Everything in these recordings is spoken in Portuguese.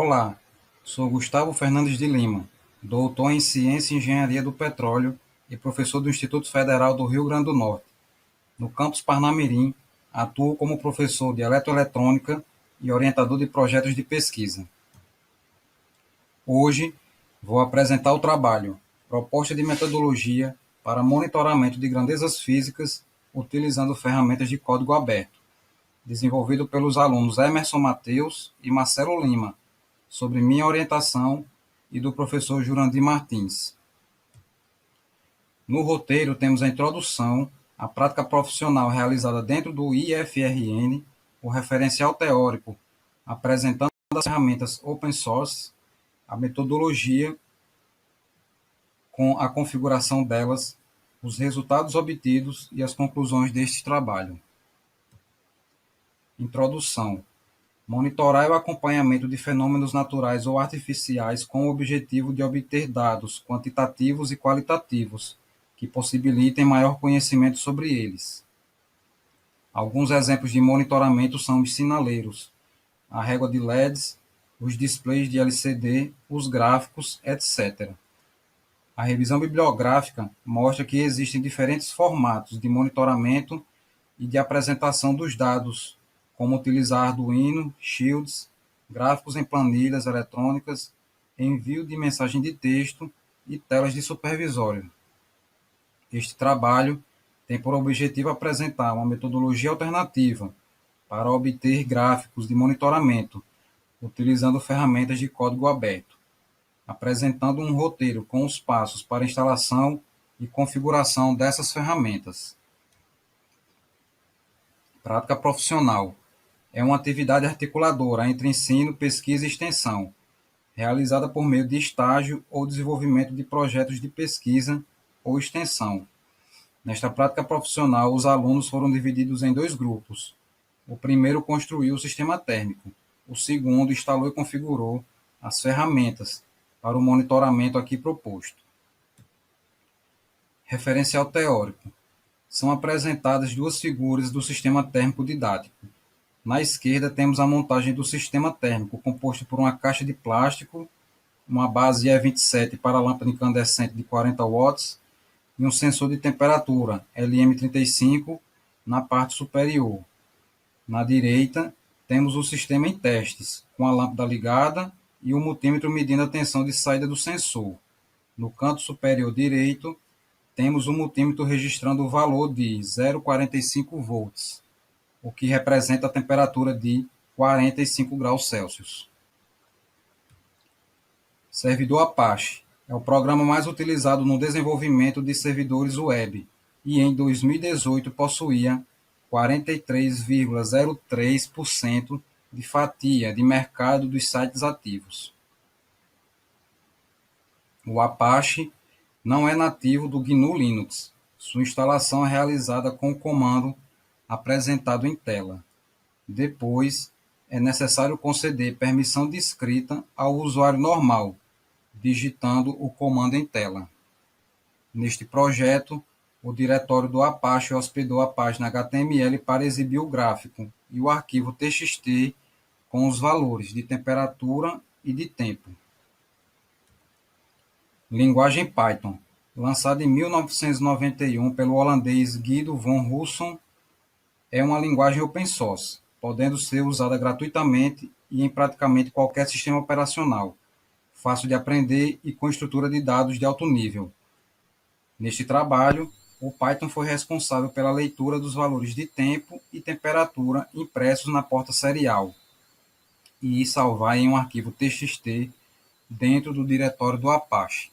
Olá, sou Gustavo Fernandes de Lima, doutor em Ciência e Engenharia do Petróleo e professor do Instituto Federal do Rio Grande do Norte. No campus Parnamirim, atuo como professor de eletroeletrônica e orientador de projetos de pesquisa. Hoje, vou apresentar o trabalho Proposta de Metodologia para Monitoramento de Grandezas Físicas utilizando ferramentas de código aberto, desenvolvido pelos alunos Emerson Mateus e Marcelo Lima, sobre minha orientação e do professor Jurandir Martins. No roteiro temos a introdução, a prática profissional realizada dentro do IFRN, o referencial teórico, apresentando as ferramentas open source, a metodologia com a configuração delas, os resultados obtidos e as conclusões deste trabalho. Introdução. Monitorar o acompanhamento de fenômenos naturais ou artificiais com o objetivo de obter dados quantitativos e qualitativos que possibilitem maior conhecimento sobre eles. Alguns exemplos de monitoramento são os sinaleiros, a régua de LEDs, os displays de LCD, os gráficos, etc. A revisão bibliográfica mostra que existem diferentes formatos de monitoramento e de apresentação dos dados, como utilizar Arduino, Shields, gráficos em planilhas eletrônicas, envio de mensagem de texto e telas de supervisório. Este trabalho tem por objetivo apresentar uma metodologia alternativa para obter gráficos de monitoramento, utilizando ferramentas de código aberto, apresentando um roteiro com os passos para instalação e configuração dessas ferramentas. Prática profissional. É uma atividade articuladora entre ensino, pesquisa e extensão, realizada por meio de estágio ou desenvolvimento de projetos de pesquisa ou extensão. Nesta prática profissional, os alunos foram divididos em dois grupos. O primeiro construiu o sistema térmico, o segundo instalou e configurou as ferramentas para o monitoramento aqui proposto. Referencial teórico. São apresentadas duas figuras do sistema térmico didático. Na esquerda temos a montagem do sistema térmico, composto por uma caixa de plástico, uma base E27 para a lâmpada incandescente de 40 watts e um sensor de temperatura LM35 na parte superior. Na direita, temos o sistema em testes, com a lâmpada ligada e o multímetro medindo a tensão de saída do sensor. No canto superior direito, temos o multímetro registrando o valor de 0,45 volts, o que representa a temperatura de 45 graus Celsius. Servidor Apache é o programa mais utilizado no desenvolvimento de servidores web e em 2018 possuía 43,03% de fatia de mercado dos sites ativos. O Apache não é nativo do GNU Linux. Sua instalação é realizada com o comando apresentado em tela. Depois, é necessário conceder permissão discrita ao usuário normal, digitando o comando em tela. Neste projeto, o diretório do Apache hospedou a página HTML para exibir o gráfico e o arquivo TXT com os valores de temperatura e de tempo. Linguagem Python, lançada em 1991 pelo holandês Guido van Rossum, é uma linguagem open source, podendo ser usada gratuitamente e em praticamente qualquer sistema operacional, fácil de aprender e com estrutura de dados de alto nível. Neste trabalho, o Python foi responsável pela leitura dos valores de tempo e temperatura impressos na porta serial e salvar em um arquivo TXT dentro do diretório do Apache.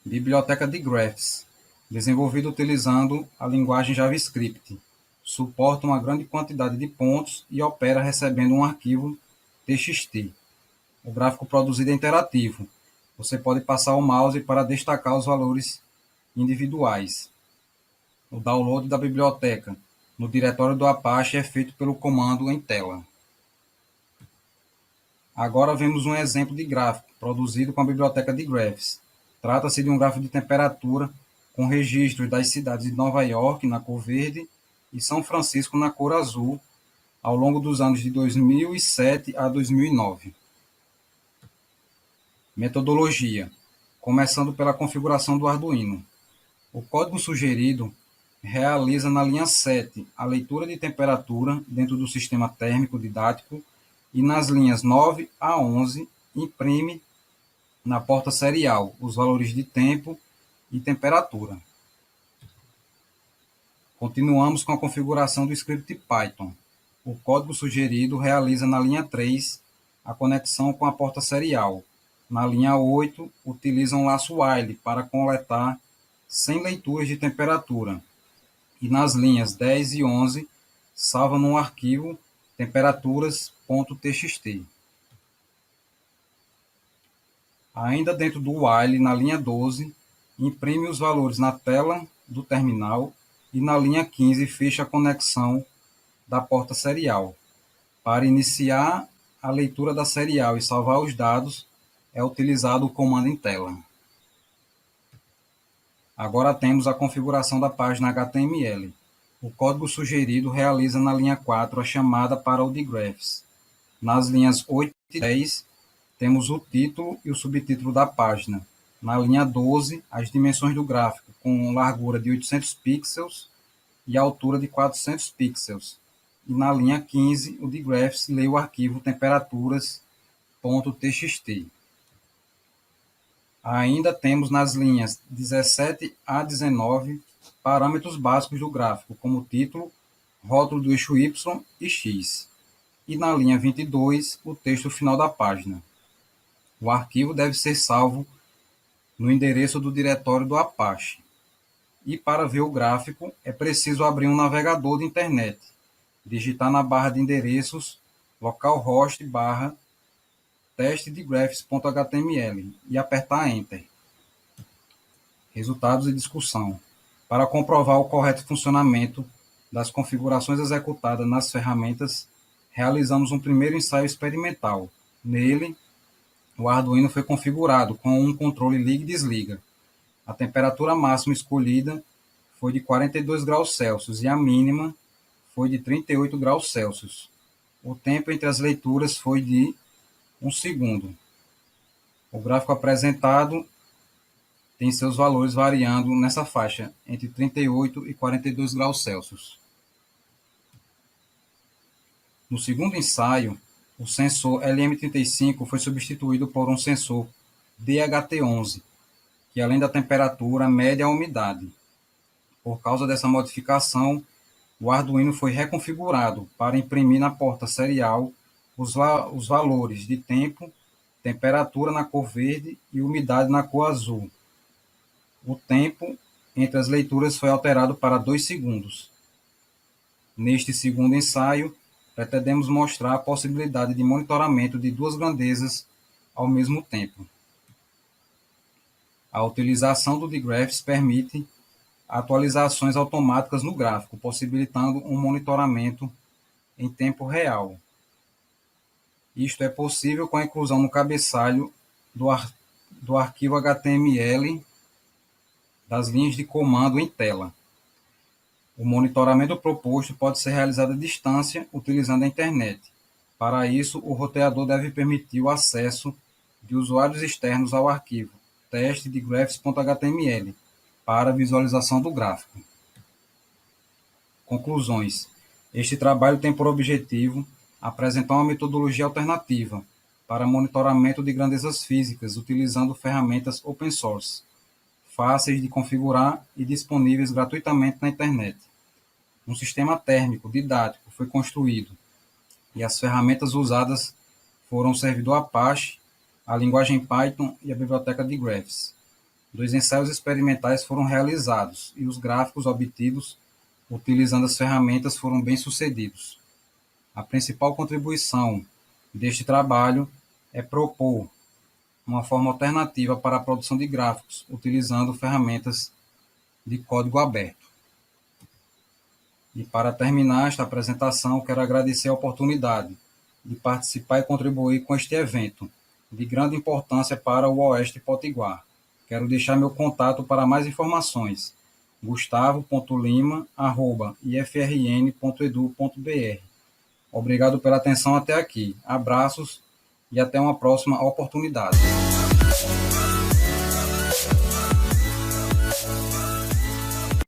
Biblioteca de Graphs, desenvolvida utilizando a linguagem JavaScript. Suporta uma grande quantidade de pontos e opera recebendo um arquivo TXT. O gráfico produzido é interativo. Você pode passar o mouse para destacar os valores individuais. O download da biblioteca no diretório do Apache é feito pelo comando em tela. Agora vemos um exemplo de gráfico produzido com a biblioteca de Graphs. Trata-se de um gráfico de temperatura com registros das cidades de Nova York, na cor verde, e São Francisco, na cor azul, ao longo dos anos de 2007 a 2009. Metodologia. Começando pela configuração do Arduino. O código sugerido realiza na linha 7 a leitura de temperatura dentro do sistema térmico didático e nas linhas 9 a 11 imprime na porta serial os valores de tempo e temperatura. Continuamos com a configuração do script Python. O código sugerido realiza na linha 3 a conexão com a porta serial. Na linha 8, utiliza um laço while para coletar 100 leituras de temperatura. E nas linhas 10 e 11, salva num arquivo temperaturas.txt. Ainda dentro do while, na linha 12, imprime os valores na tela do terminal e na linha 15 fecha a conexão da porta serial. Para iniciar a leitura da serial e salvar os dados, é utilizado o comando em tela. Agora temos a configuração da página HTML. O código sugerido realiza na linha 4 a chamada para o dgraphs. Nas linhas 8 e 10, temos o título e o subtítulo da página. Na linha 12, as dimensões do gráfico, com largura de 800 pixels e altura de 400 pixels. E na linha 15, o dgraphs lê o arquivo temperaturas.txt. Ainda temos nas linhas 17 a 19 parâmetros básicos do gráfico, como título, rótulo do eixo Y e X. E na linha 22, o texto final da página. O arquivo deve ser salvo no endereço do diretório do Apache. E para ver o gráfico, é preciso abrir um navegador de internet, digitar na barra de endereços localhost testdegraphs.html e apertar Enter. Resultados e discussão. Para comprovar o correto funcionamento das configurações executadas nas ferramentas, realizamos um primeiro ensaio experimental. Nele, o Arduino foi configurado com um controle liga e desliga. A temperatura máxima escolhida foi de 42 graus Celsius e a mínima foi de 38 graus Celsius. O tempo entre as leituras foi de 1 segundo. O gráfico apresentado tem seus valores variando nessa faixa, entre 38 e 42 graus Celsius. No segundo ensaio, o sensor LM35 foi substituído por um sensor DHT11, que além da temperatura, mede a umidade. Por causa dessa modificação, o Arduino foi reconfigurado para imprimir na porta serial os valores de tempo, temperatura na cor verde e umidade na cor azul. O tempo entre as leituras foi alterado para 2 segundos. Neste segundo ensaio, pretendemos mostrar a possibilidade de monitoramento de duas grandezas ao mesmo tempo. A utilização do dgraphs permite atualizações automáticas no gráfico, possibilitando um monitoramento em tempo real. Isto é possível com a inclusão no cabeçalho do arquivo HTML das linhas de comando em tela. O monitoramento proposto pode ser realizado à distância utilizando a internet. Para isso, o roteador deve permitir o acesso de usuários externos ao arquivo testdegraphs.html para visualização do gráfico. Conclusões. Este trabalho tem por objetivo apresentar uma metodologia alternativa para monitoramento de grandezas físicas utilizando ferramentas open source, fáceis de configurar e disponíveis gratuitamente na internet. Um sistema térmico didático foi construído e as ferramentas usadas foram o servidor Apache, a linguagem Python e a biblioteca de Graphs. 2 ensaios experimentais foram realizados e os gráficos obtidos utilizando as ferramentas foram bem-sucedidos. A principal contribuição deste trabalho é propor uma forma alternativa para a produção de gráficos, utilizando ferramentas de código aberto. E para terminar esta apresentação, quero agradecer a oportunidade de participar e contribuir com este evento, de grande importância para o Oeste Potiguar. Quero deixar meu contato para mais informações, gustavo.lima@ifrn.edu.br Obrigado pela atenção até aqui. Abraços e até uma próxima oportunidade.